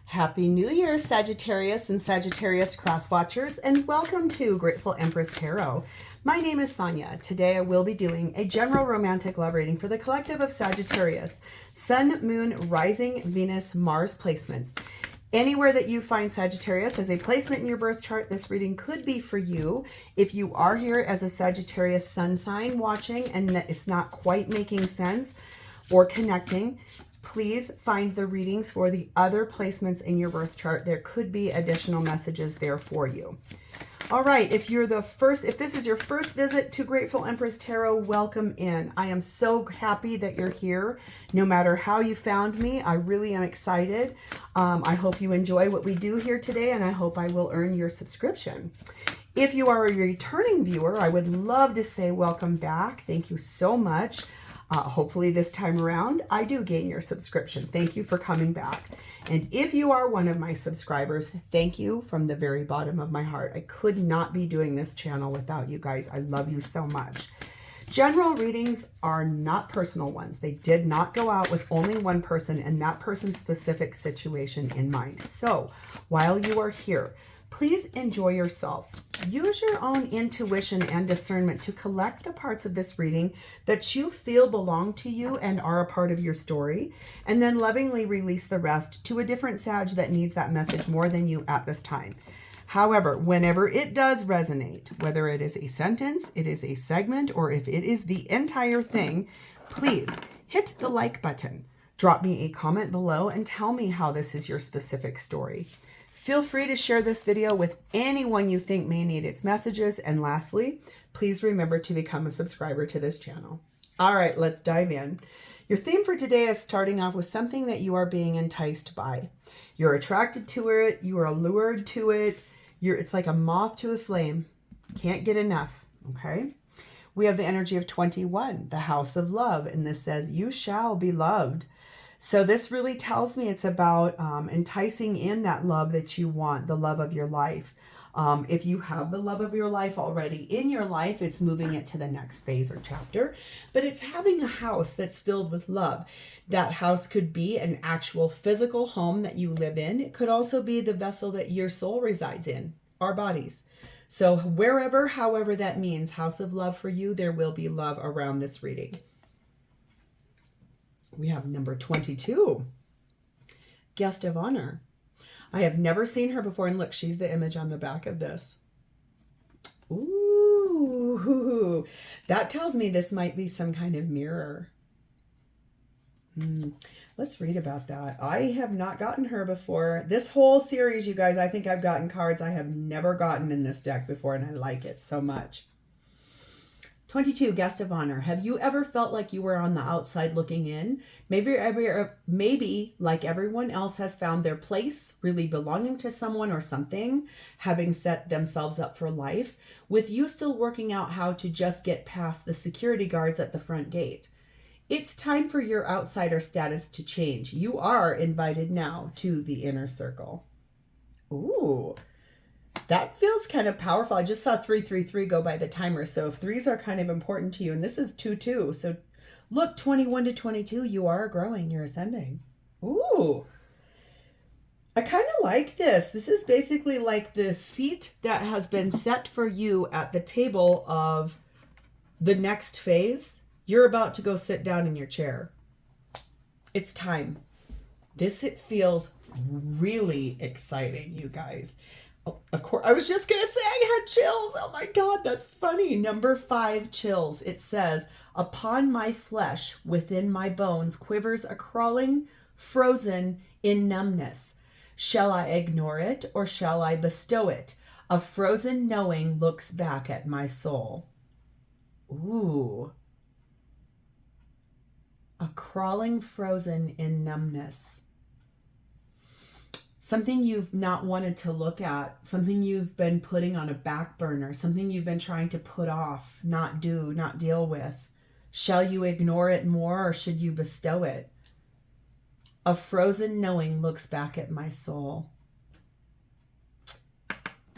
Happy New Year, Sagittarius and Sagittarius Crosswatchers, and welcome to Grateful Empress Tarot. My name is Sonia. Today I will be doing a general romantic love reading for the collective of Sagittarius, Sun, Moon, Rising, Venus, Mars placements. Anywhere that you find Sagittarius as a placement in your birth chart, this reading could be for you. If you are here as a Sagittarius sun sign watching and it's not quite making sense or connecting, please find the readings for the other placements in your birth chart. There could be additional messages there for you. All right, if this is your first visit to Grateful Empress Tarot, welcome in. I am so happy that you're here. No matter how you found me, I really am excited. I hope you enjoy what we do here today, and I hope I will earn your subscription. If you are a returning viewer, I would love to say welcome back. Thank you so much. Hopefully this time around, I do gain your subscription. Thank you for coming back. And if you are one of my subscribers, thank you from the very bottom of my heart. I could not be doing this channel without you guys. I love you so much. General readings are not personal ones. They did not go out with only one person and that person's specific situation in mind. So while you are here, please enjoy yourself. Use your own intuition and discernment to collect the parts of this reading that you feel belong to you and are a part of your story, and then lovingly release the rest to a different Sag that needs that message more than you at this time. However, whenever it does resonate, whether it is a sentence, it is a segment, or if it is the entire thing, please hit the like button. Drop me a comment below and tell me how this is your specific story. Feel free to share this video with anyone you think may need its messages. And lastly, please remember to become a subscriber to this channel. All right, let's dive in. Your theme for today is starting off with something that you are being enticed by. You're attracted to it. You are allured to it. It's like a moth to a flame. Can't get enough, okay? We have the energy of 21, the house of love. And this says, you shall be loved. So this really tells me it's about enticing in that love that you want, the love of your life. If you have the love of your life already in your life, it's moving it to the next phase or chapter. But it's having a house that's filled with love. That house could be an actual physical home that you live in. It could also be the vessel that your soul resides in, our bodies. So wherever, however that means, house of love for you, there will be love around this reading. We have number 22, guest of honor. I have never seen her before, and look, she's the image on the back of this. Ooh, that tells me this might be some kind of mirror. Let's read about that. I have not gotten her before. This whole series, you guys, I think I've gotten cards I have never gotten in this deck before, and I like it so much. 22, guest of honor. Have you ever felt like you were on the outside looking in? Maybe like everyone else has found their place, really belonging to someone or something, having set themselves up for life, with you still working out how to just get past the security guards at the front gate. It's time for your outsider status to change. You are invited now to the inner circle. Ooh. That feels kind of powerful. I just saw 333 go by the timer. So if threes are kind of important to you, and this is 2-2. So look, 21 to 22, you are growing. You're ascending. Ooh. I kind of like this. This is basically like the seat that has been set for you at the table of the next phase. You're about to go sit down in your chair. It's time. It feels really exciting, you guys. Of course, I was just going to say I had chills. Oh my God, that's funny. Number 5, chills. It says, upon my flesh, within my bones, quivers a crawling, frozen in numbness. Shall I ignore it or shall I bestow it? A frozen knowing looks back at my soul. Ooh. A crawling, frozen in numbness. Something you've not wanted to look at, something you've been putting on a back burner, something you've been trying to put off, not do, not deal with. Shall you ignore it more or should you bestow it? A frozen knowing looks back at my soul.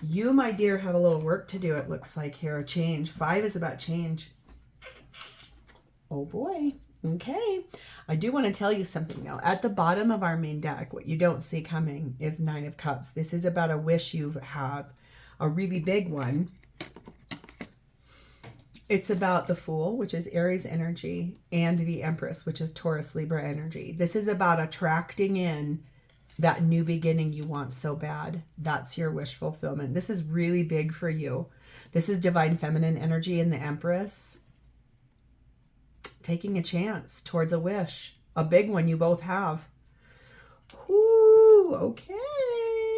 You, my dear, have a little work to do, it looks like here, a change. 5 is about change. Oh boy. Okay, I do want to tell you something though. At the bottom of our main deck, what you don't see coming is Nine of Cups. This is about a wish you have, a really big one. It's about the Fool, which is Aries energy, and the Empress, which is Taurus Libra energy. This is about attracting in that new beginning you want so bad. That's your wish fulfillment. This is really big for you. This is divine feminine energy in the Empress. Taking a chance towards a wish. A big one you both have. Ooh, okay.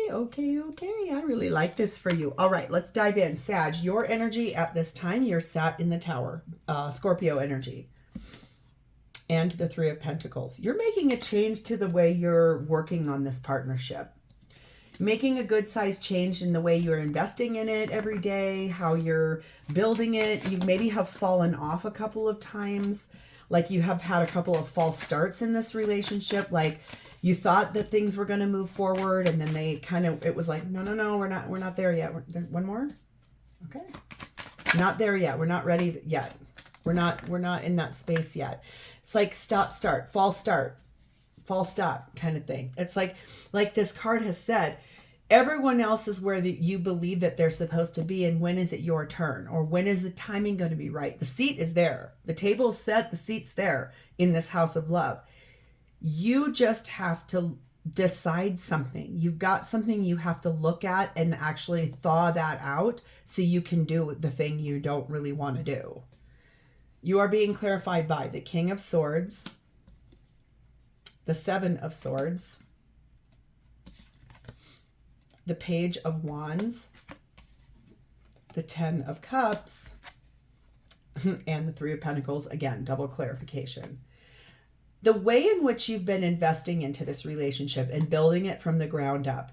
Okay. I really like this for you. All right, let's dive in. Sag, your energy at this time, you're sat in the Tower. Scorpio energy. And the Three of Pentacles. You're making a change to the way you're working on this partnership. Making a good size change in the way you're investing in it every day, how you're building it. You maybe have fallen off a couple of times. Like you have had a couple of false starts in this relationship. Like you thought that things were going to move forward, and then they kind of, it was like, no, we're not there yet. One more. Okay. Not there yet. We're not ready yet. We're not in that space yet. It's like stop, start, fall stop kind of thing. It's like this card has said, everyone else is where you believe that they're supposed to be, and when is it your turn? Or when is the timing going to be right? The seat is there. The table is set. The seat's there in this house of love. You just have to decide something. You've got something you have to look at and actually thaw that out so you can do the thing you don't really want to do. You are being clarified by the King of Swords, the Seven of Swords, the Page of Wands, the Ten of Cups, and the Three of Pentacles. Again, double clarification. The way in which you've been investing into this relationship and building it from the ground up,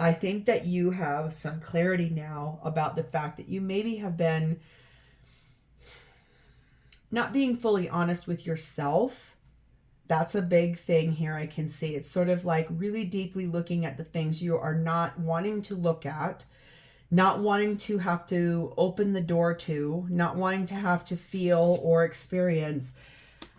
I think that you have some clarity now about the fact that you maybe have been not being fully honest with yourself. That's a big thing here. I can see it's sort of like really deeply looking at the things you are not wanting to look at, not wanting to have to open the door to, not wanting to have to feel or experience.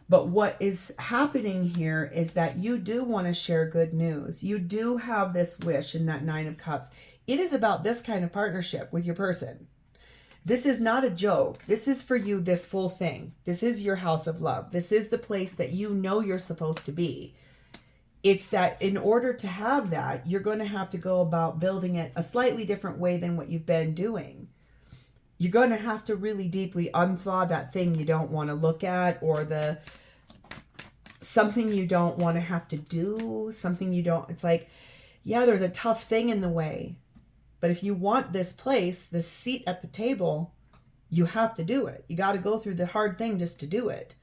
But what is happening here is that you do want to share good news. You do have this wish in that Nine of Cups. It is about this kind of partnership with your person. This is not a joke. This is for you, this full thing. This is your house of love. This is the place that you know you're supposed to be. It's that in order to have that, you're going to have to go about building it a slightly different way than what you've been doing. You're going to have to really deeply unthaw that thing you don't want to look at, or something you don't want to have to do, something you don't, it's like, yeah, there's a tough thing in the way. But if you want this place, this seat at the table, you have to do it. You got to go through the hard thing just to do it.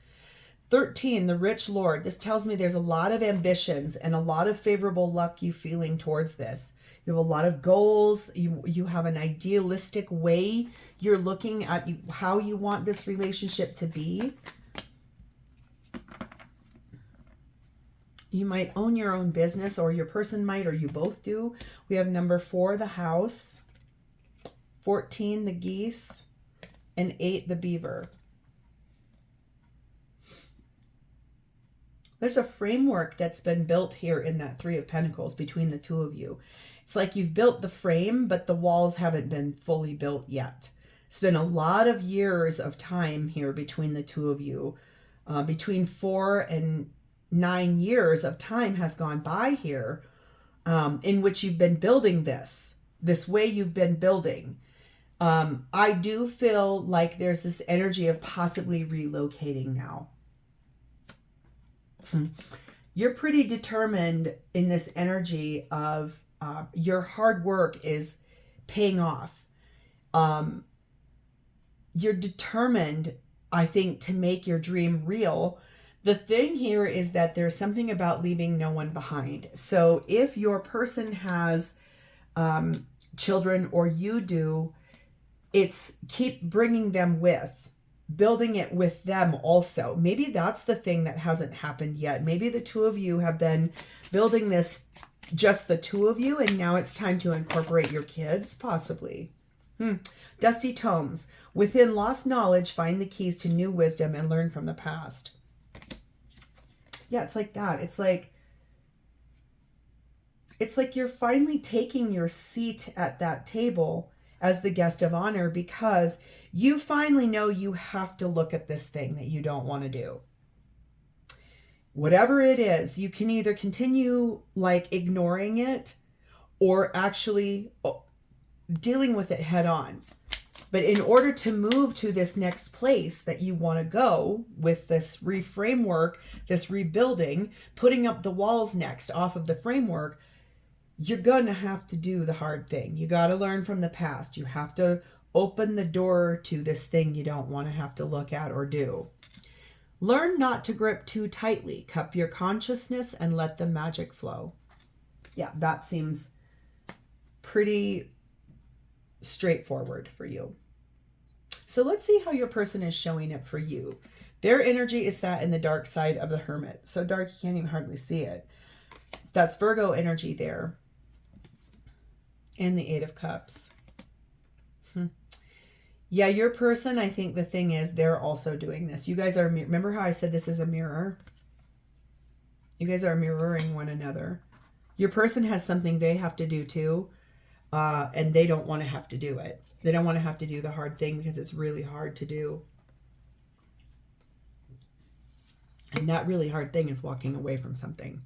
13, the Rich Lord. This tells me there's a lot of ambitions and a lot of favorable luck you feeling towards this. You have a lot of goals. You have an idealistic way you're looking at how you want this relationship to be. You might own your own business, or your person might, or you both do. We have number 4, the House, 14, the Geese, and 8, the Beaver. There's a framework that's been built here in that Three of Pentacles between the two of you. It's like you've built the frame, but the walls haven't been fully built yet. It's been a lot of years of time here between the two of you. Between 4 and 9 years of time has gone by here, in which you've been building this way you've been building. I do feel like there's this energy of possibly relocating now. You're pretty determined in this energy of your hard work is paying off. You're determined, I think, to make your dream real. The thing here is that there's something about leaving no one behind. So if your person has children, or you do, it's keep bringing them with, building it with them also. Maybe that's the thing that hasn't happened yet. Maybe the two of you have been building this, just the two of you, and now it's time to incorporate your kids, possibly. Dusty Tomes. Within lost knowledge, find the keys to new wisdom and learn from the past. Yeah, it's like that. It's like you're finally taking your seat at that table as the guest of honor because you finally know you have to look at this thing that you don't want to do. Whatever it is, you can either continue like ignoring it or actually dealing with it head on. But in order to move to this next place that you want to go with this reframework, this rebuilding, putting up the walls next off of the framework, you're going to have to do the hard thing. You got to learn from the past. You have to open the door to this thing you don't want to have to look at or do. Learn not to grip too tightly. Cup your consciousness and let the magic flow. Yeah, that seems pretty straightforward for you. So let's see how your person is showing it for you. Their energy is sat in the dark side of the Hermit. So dark you can't even hardly see it. That's Virgo energy there. And the Eight of Cups. Yeah, your person, I think the thing is they're also doing this. You guys are, remember how I said this is a mirror? You guys are mirroring one another. Your person has something they have to do too. And they don't want to have to do it. They don't want to have to do the hard thing because it's really hard to do. And that really hard thing is walking away from something.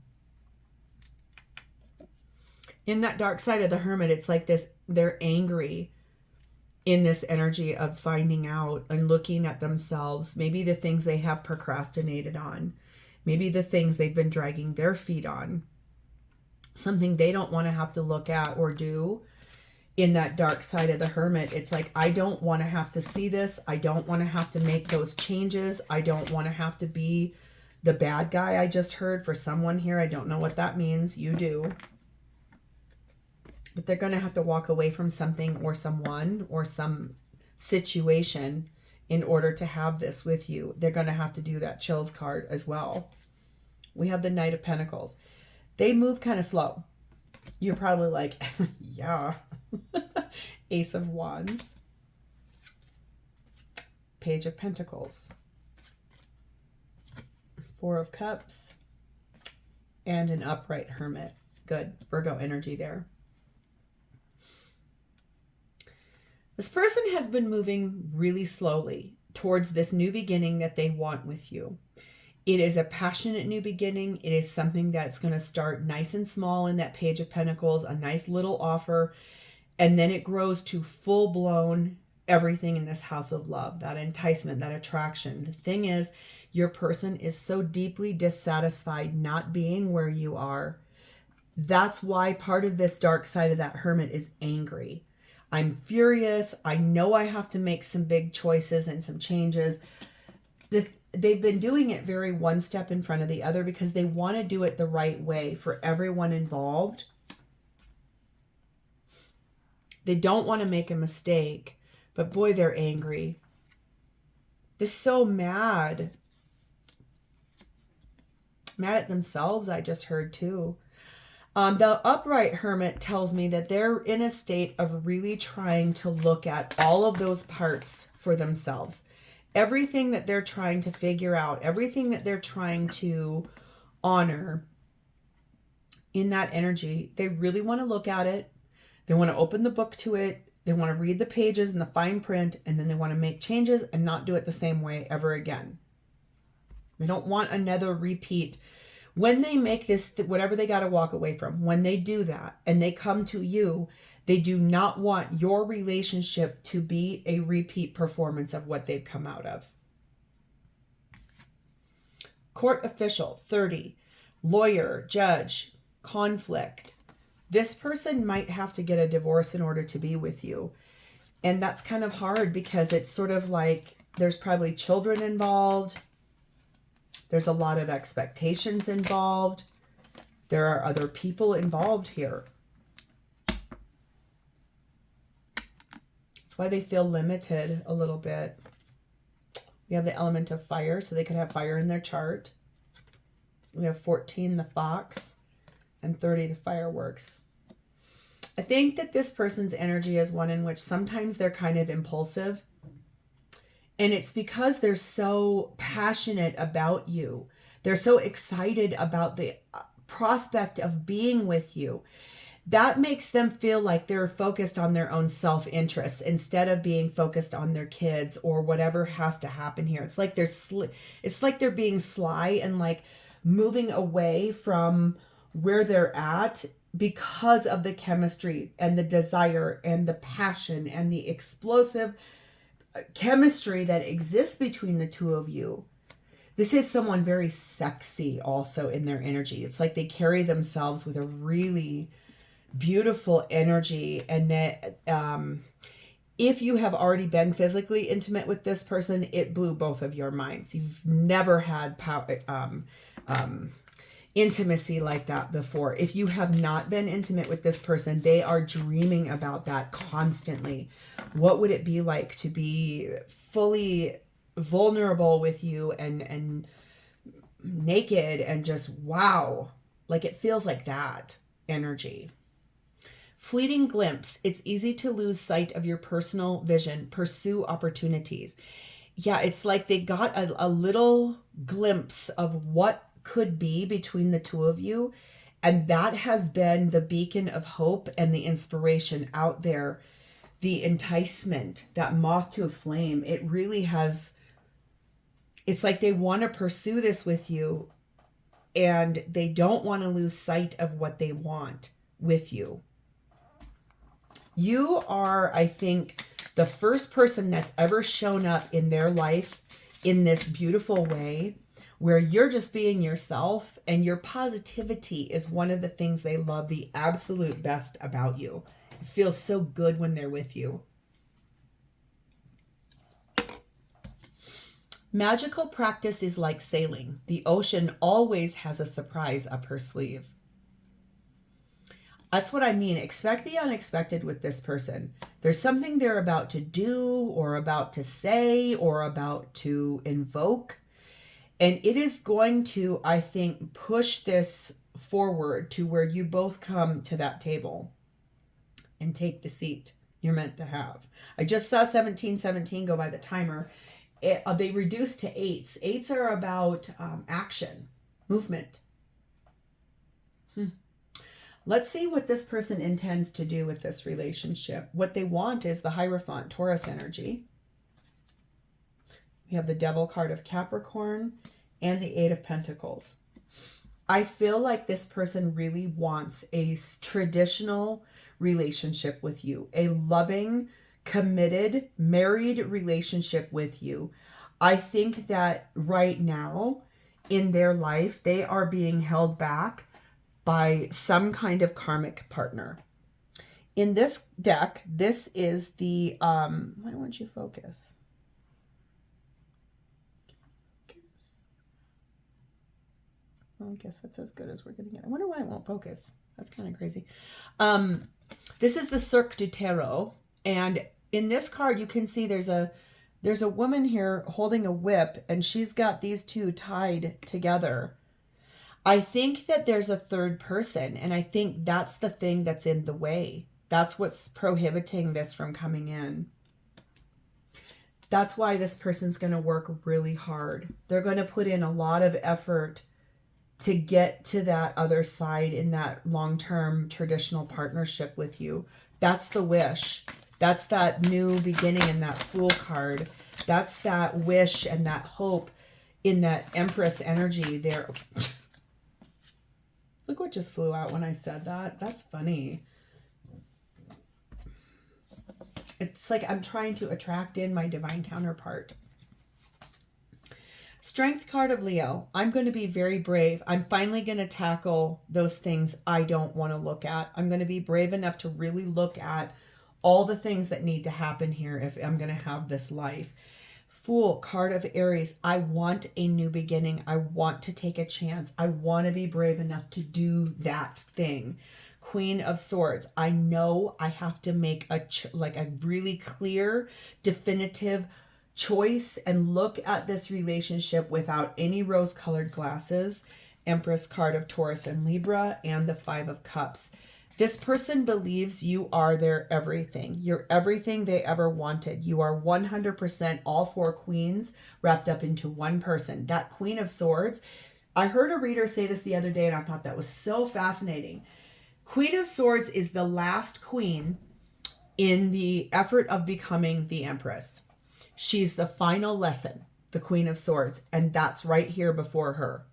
In that dark side of the Hermit, it's like this, they're angry in this energy of finding out and looking at themselves. Maybe the things they have procrastinated on. Maybe the things they've been dragging their feet on. Something they don't want to have to look at or do. In that dark side of the Hermit, it's like, I don't want to have to see this. I don't want to have to make those changes. I don't want to have to be the bad guy I just heard for someone here. I don't know what that means. You do. But they're going to have to walk away from something or someone or some situation in order to have this with you. They're going to have to do that chills card as well. We have the Knight of Pentacles. They move kind of slow. You're probably like, yeah. Ace of Wands. Page of Pentacles. Four of Cups. And an upright Hermit. Good. Virgo energy there. This person has been moving really slowly towards this new beginning that they want with you. It is a passionate new beginning. It is something that's going to start nice and small in that Page of Pentacles, a nice little offer, and then it grows to full-blown everything in this house of love, that enticement, that attraction. The thing is, your person is so deeply dissatisfied not being where you are. That's why part of this dark side of that Hermit is angry. I'm furious. I know I have to make some big choices and some changes. They've been doing it very one step in front of the other because they want to do it the right way for everyone involved. They don't want to make a mistake, but boy, they're angry. They're so mad. Mad at themselves, I just heard too. The upright Hermit tells me that they're in a state of really trying to look at all of those parts for themselves. Everything that they're trying to figure out, everything that they're trying to honor in that energy, they really want to look at it. They want to open the book to it. They want to read the pages and the fine print, and then they want to make changes and not do it the same way ever again. They don't want another repeat. When they make this, whatever they got to walk away from, when they do that and they come to you, they do not want your relationship to be a repeat performance of what they've come out of. Court official, 30. Lawyer, judge, conflict. This person might have to get a divorce in order to be with you. And that's kind of hard because it's sort of like there's probably children involved. There's a lot of expectations involved. There are other people involved here. That's why they feel limited a little bit. We have the element of fire, so they could have fire in their chart. We have 14, the fox, and 30, the fireworks. I think that this person's energy is one in which sometimes they're kind of impulsive. And it's because they're so passionate about you They're so excited about the prospect of being with you. That makes them feel like they're focused on their own self-interest instead of being focused on their kids or whatever has to happen here. It's like they're being sly and like moving away from where they're at because of the chemistry and the desire and the passion and the explosive chemistry that exists between the two of you. This is someone very sexy also in their energy. It's like they carry themselves with a really beautiful energy, and that if you have already been physically intimate with this person, it blew both of your minds. You've never had intimacy like that before. If you have not been intimate with this person, they are dreaming about that constantly. What would it be like to be fully vulnerable with you and naked and just wow, like it feels like that energy. Fleeting glimpse. It's easy to lose sight of your personal vision. Pursue opportunities. Yeah, it's like they got a little glimpse of what could be between the two of you, and that has been the beacon of hope and the inspiration out there, the enticement, that moth to a flame. It really has, it's like they want to pursue this with you, and they don't want to lose sight of what they want with you. You are, I think, the first person that's ever shown up in their life in this beautiful way, where you're just being yourself, and your positivity is one of the things they love the absolute best about you. It feels so good when they're with you. Magical practice is like sailing. The ocean always has a surprise up her sleeve. That's what I mean. Expect the unexpected with this person. There's something they're about to do or about to say or about to invoke. And it is going to, I think, push this forward to where you both come to that table and take the seat you're meant to have. I just saw 1717 go by the timer. They reduced to eights. Eights are about action, movement. Let's see what this person intends to do with this relationship. What they want is the Hierophant, Taurus energy. We have the Devil card of Capricorn and the Eight of Pentacles. I feel like this person really wants a traditional relationship with you, a loving, committed, married relationship with you. I think that right now in their life, they are being held back by some kind of karmic partner. In this deck, this is the, why won't you focus? Well, I guess that's as good as we're going to get. I wonder why it won't focus. That's kind of crazy. This is the Cirque du Tarot. And in this card, you can see there's a woman here holding a whip, and she's got these two tied together. I think that there's a third person, and I think that's the thing that's in the way. That's what's prohibiting this from coming in. That's why this person's going to work really hard. They're going to put in a lot of effort to get to that other side in that long-term traditional partnership with you. That's the wish. That's that new beginning in that Fool card. That's that wish and that hope in that Empress energy there. Look what just flew out when I said that. That's funny. It's like I'm trying to attract in my divine counterpart. Strength card of Leo. I'm going to be very brave. I'm finally going to tackle those things I don't want to look at. I'm going to be brave enough to really look at all the things that need to happen here if I'm going to have this life. Fool, card of Aries. I want a new beginning. I want to take a chance. I want to be brave enough to do that thing. Queen of Swords. I know I have to make a really clear, definitive choice and look at this relationship without any rose-colored glasses. Empress card of Taurus and Libra, and the Five of Cups. This person believes you are their everything. You're everything they ever wanted. You are 100% all four queens wrapped up into one person. That Queen of Swords, I heard a reader say this the other day, and I thought that was so fascinating. Queen of Swords is the last queen in the effort of becoming the Empress. She's the final lesson, the Queen of Swords, and that's right here before her.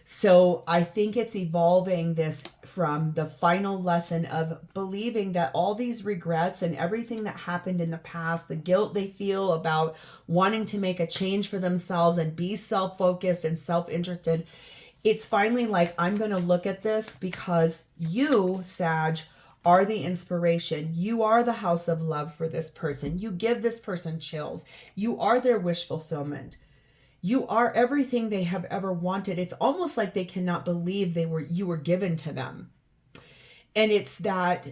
So I think it's evolving this from the final lesson of believing that all these regrets and everything that happened in the past, the guilt they feel about wanting to make a change for themselves and be self-focused and self-interested, it's finally like, I'm going to look at this because you, Sag, are the inspiration. You are the house of love for this person. You give this person chills. You are their wish fulfillment. You are everything they have ever wanted. It's almost like they cannot believe you were given to them. And it's that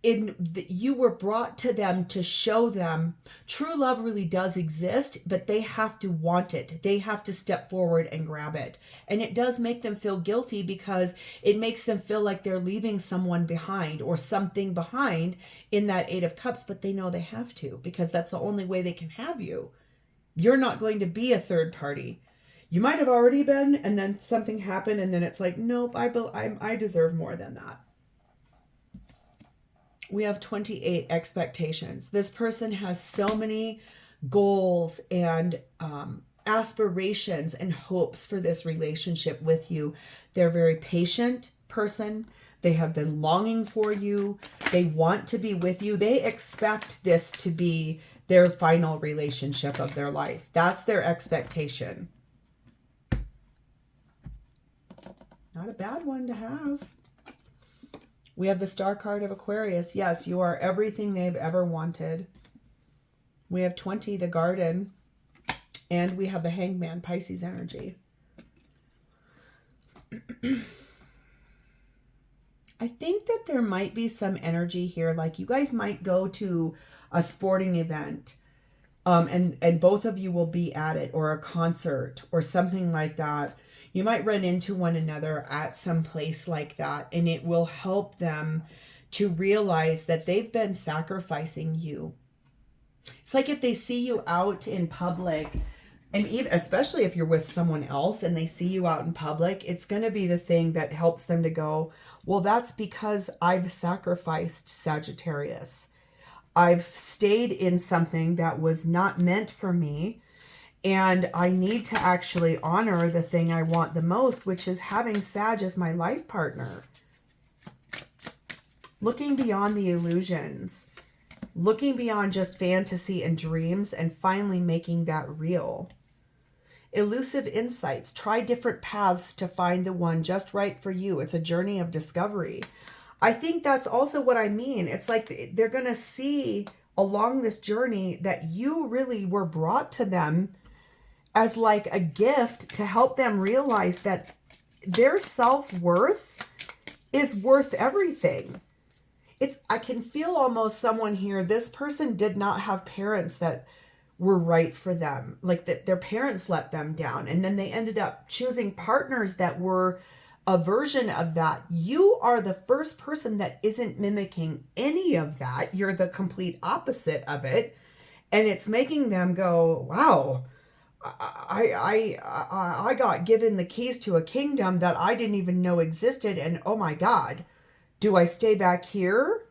you were brought to them to show them true love really does exist, but they have to want it. They have to step forward and grab it. And it does make them feel guilty because it makes them feel like they're leaving someone behind or something behind in that Eight of Cups, but they know they have to because that's the only way they can have you. You're not going to be a third party. You might have already been, and then something happened, and then it's like, nope, I deserve more than that. We have 28 expectations. This person has so many goals and aspirations and hopes for this relationship with you. They're a very patient person. They have been longing for you. They want to be with you. They expect this to be their final relationship of their life. That's their expectation. Not a bad one to have. We have the Star card of Aquarius. Yes, you are everything they've ever wanted. We have 20, the Garden. And we have the Hangman, Pisces energy. I think that there might be some energy here. Like you guys might go to a sporting event and both of you will be at it, or a concert or something like that. You might run into one another at some place like that, and it will help them to realize that they've been sacrificing you. It's like if they see you out in public, and even, especially if you're with someone else and they see you out in public, it's going to be the thing that helps them to go, well, that's because I've sacrificed, Sagittarius. I've stayed in something that was not meant for me, and I need to actually honor the thing I want the most, which is having Sag as my life partner. Looking beyond the illusions, looking beyond just fantasy and dreams, and finally making that real. Elusive insights. Try different paths to find the one just right for you. It's a journey of discovery. I think that's also what I mean. It's like they're going to see along this journey that you really were brought to them as like a gift to help them realize that their self-worth is worth everything. I can feel almost someone here, this person did not have parents that were right for them. Like that their parents let them down, and then they ended up choosing partners that were a version of that. You are the first person that isn't mimicking any of that. You're the complete opposite of it. And it's making them go, wow, I got given the keys to a kingdom that I didn't even know existed. And oh my God, do I stay back here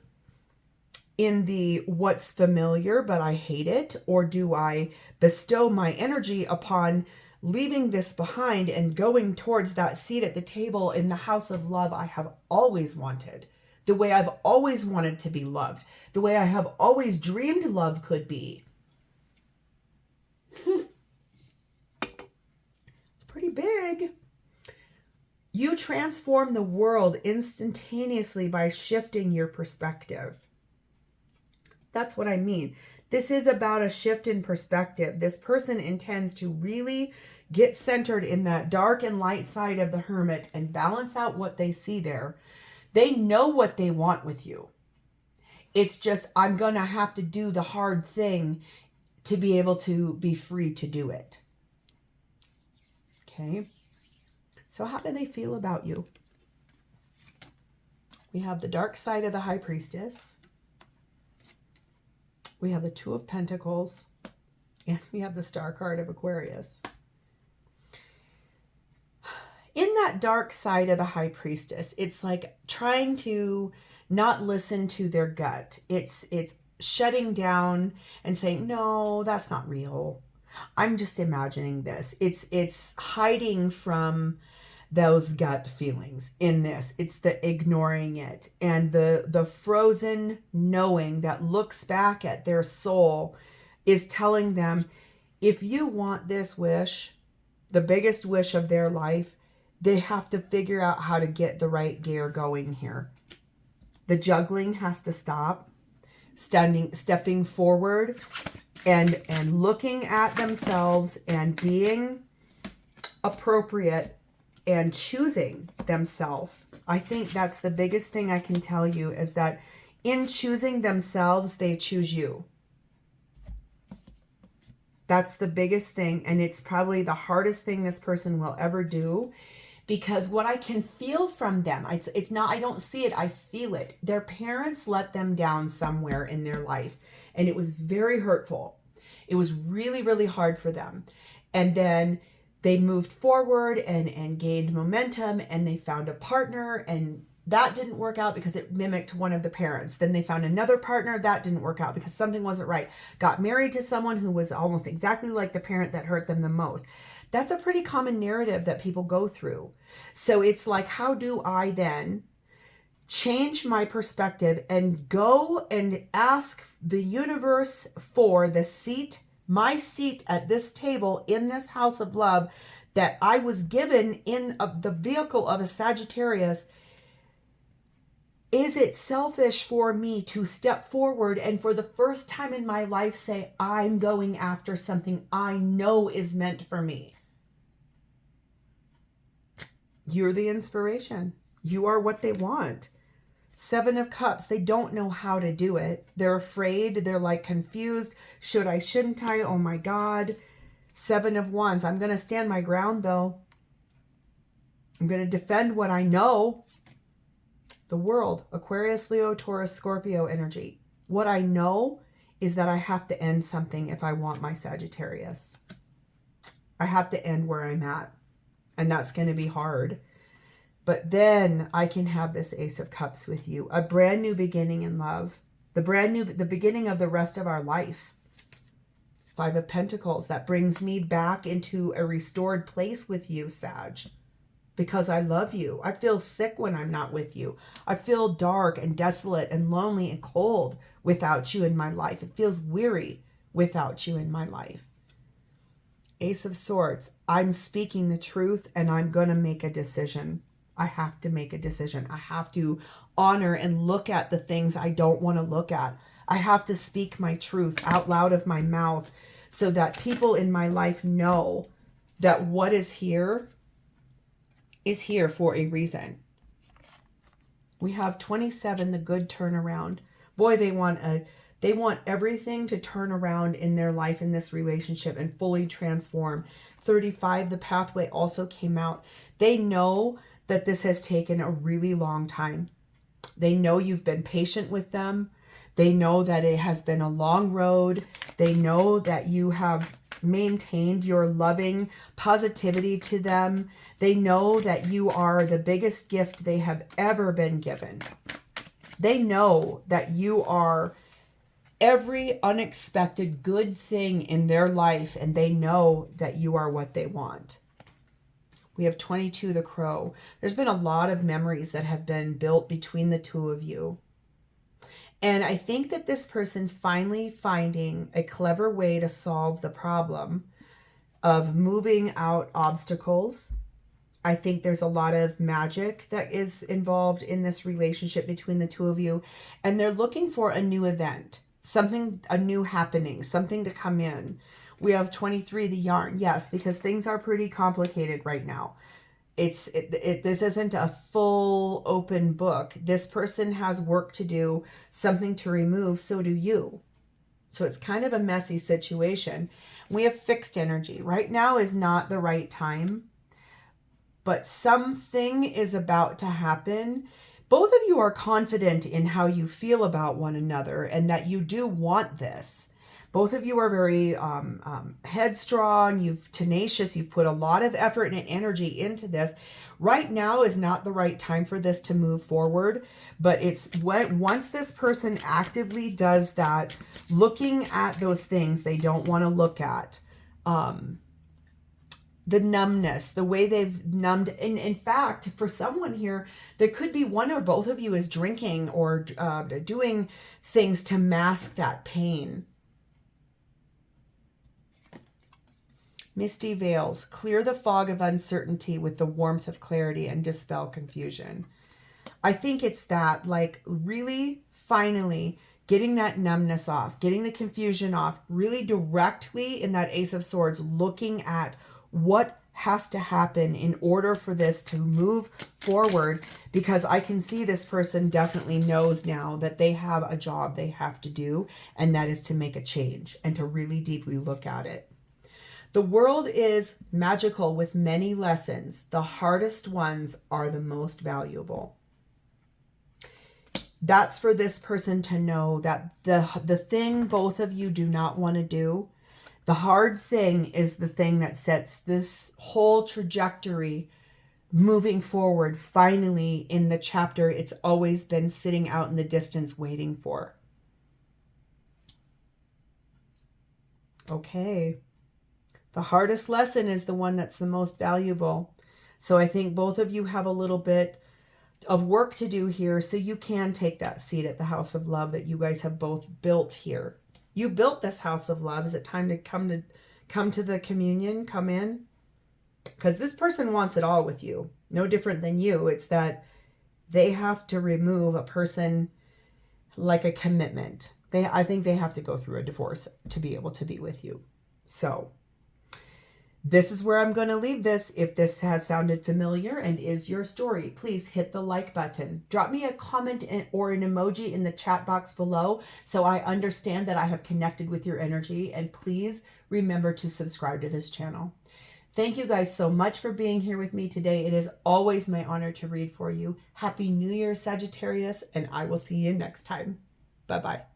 in the what's familiar, but I hate it? Or do I bestow my energy upon leaving this behind and going towards that seat at the table in the house of love I have always wanted, the way I've always wanted to be loved, the way I have always dreamed love could be? It's pretty big. You transform the world instantaneously by shifting your perspective. That's what I mean. This is about a shift in perspective. This person intends to really get centered in that dark and light side of the Hermit and balance out what they see there. They know what they want with you. It's just, I'm going to have to do the hard thing to be able to be free to do it. Okay. So how do they feel about you? We have the dark side of the High Priestess. We have the Two of Pentacles. And we have the Star card of Aquarius. that dark side of the high priestess. It's like trying to not listen to their gut. It's shutting down and saying, no, that's not real. I'm just imagining this. It's hiding from those gut feelings in this. It's the ignoring it and the frozen knowing that looks back at their soul is telling them, if you want this wish, the biggest wish of their life, they have to figure out how to get the right gear going here. The juggling has to stop. Stepping forward and looking at themselves and being appropriate and choosing themselves. I think that's the biggest thing I can tell you, is that in choosing themselves, they choose you. That's the biggest thing. And it's probably the hardest thing this person will ever do, because what I can feel from them, it's not, I don't see it, I feel it. Their parents let them down somewhere in their life, and it was very hurtful. It was really, really hard for them. And then they moved forward and gained momentum, and they found a partner, and that didn't work out because it mimicked one of the parents. Then they found another partner, that didn't work out because something wasn't right. Got married to someone who was almost exactly like the parent that hurt them the most. That's a pretty common narrative that people go through. So it's like, how do I then change my perspective and go and ask the universe for the seat, my seat at this table in this house of love that I was given in the vehicle of a Sagittarius? Is it selfish for me to step forward and for the first time in my life say, I'm going after something I know is meant for me? You're the inspiration. You are what they want. Seven of Cups, they don't know how to do it. They're afraid. They're like confused. Should I, shouldn't I? Oh my God. Seven of Wands. I'm going to stand my ground though. I'm going to defend what I know. The World, Aquarius, Leo, Taurus, Scorpio energy. What I know is that I have to end something if I want my Sagittarius. I have to end where I'm at. And that's going to be hard. But then I can have this Ace of Cups with you. A brand new beginning in love. The beginning of the rest of our life. Five of Pentacles. That brings me back into a restored place with you, Sag. Because I love you. I feel sick when I'm not with you. I feel dark and desolate and lonely and cold without you in my life. It feels weary without you in my life. Ace of Swords. I'm speaking the truth and I'm going to make a decision. I have to make a decision. I have to honor and look at the things I don't want to look at. I have to speak my truth out loud of my mouth so that people in my life know that what is here for a reason. We have 27, the good turnaround. Boy, they want everything to turn around in their life, in this relationship, and fully transform. 35, the pathway also came out. They know that this has taken a really long time. They know you've been patient with them. They know that it has been a long road. They know that you have maintained your loving positivity to them. They know that you are the biggest gift they have ever been given. They know that you are every unexpected good thing in their life, and they know that you are what they want. We have 22, the Crow. There's been a lot of memories that have been built between the two of you. And I think that this person's finally finding a clever way to solve the problem of moving out obstacles. I think there's a lot of magic that is involved in this relationship between the two of you. And they're looking for a new event, a new happening, something to come in. We have 23, the Yarn. Yes, because things are pretty complicated right now. This isn't a full open book. This person has work to do, something to remove. So do you. So it's kind of a messy situation. We have fixed energy. Right now is not the right time, but something is about to happen. Both of you are confident in how you feel about one another and that you do want this. Both of you are very headstrong, tenacious, you've put a lot of effort and energy into this. Right now is not the right time for this to move forward, but it's once this person actively does that, looking at those things they don't want to look at, the numbness, the way they've numbed. And in fact, for someone here, there could be one or both of you is drinking or doing things to mask that pain. Misty veils, clear the fog of uncertainty with the warmth of clarity and dispel confusion. I think it's that, like, really finally getting that numbness off, getting the confusion off, really directly in that Ace of Swords, looking at what has to happen in order for this to move forward, because I can see this person definitely knows now that they have a job they have to do, and that is to make a change and to really deeply look at it. The world is magical with many lessons. The hardest ones are the most valuable. That's for this person to know that the thing both of you do not want to do, the hard thing is the thing that sets this whole trajectory moving forward, finally in the chapter it's always been sitting out in the distance waiting for. Okay. The hardest lesson is the one that's the most valuable. So I think both of you have a little bit of work to do here so you can take that seat at the House of Love that you guys have both built here. You built this House of Love. Is it time to come to the communion? Come in? Because this person wants it all with you. No different than you. It's that they have to remove a person like a commitment. I think they have to go through a divorce to be able to be with you. So this is where I'm going to leave this. If this has sounded familiar and is your story, please hit the like button. Drop me a comment or an emoji in the chat box below so I understand that I have connected with your energy. And please remember to subscribe to this channel. Thank you guys so much for being here with me today. It is always my honor to read for you. Happy New Year, Sagittarius, and I will see you next time. Bye-bye.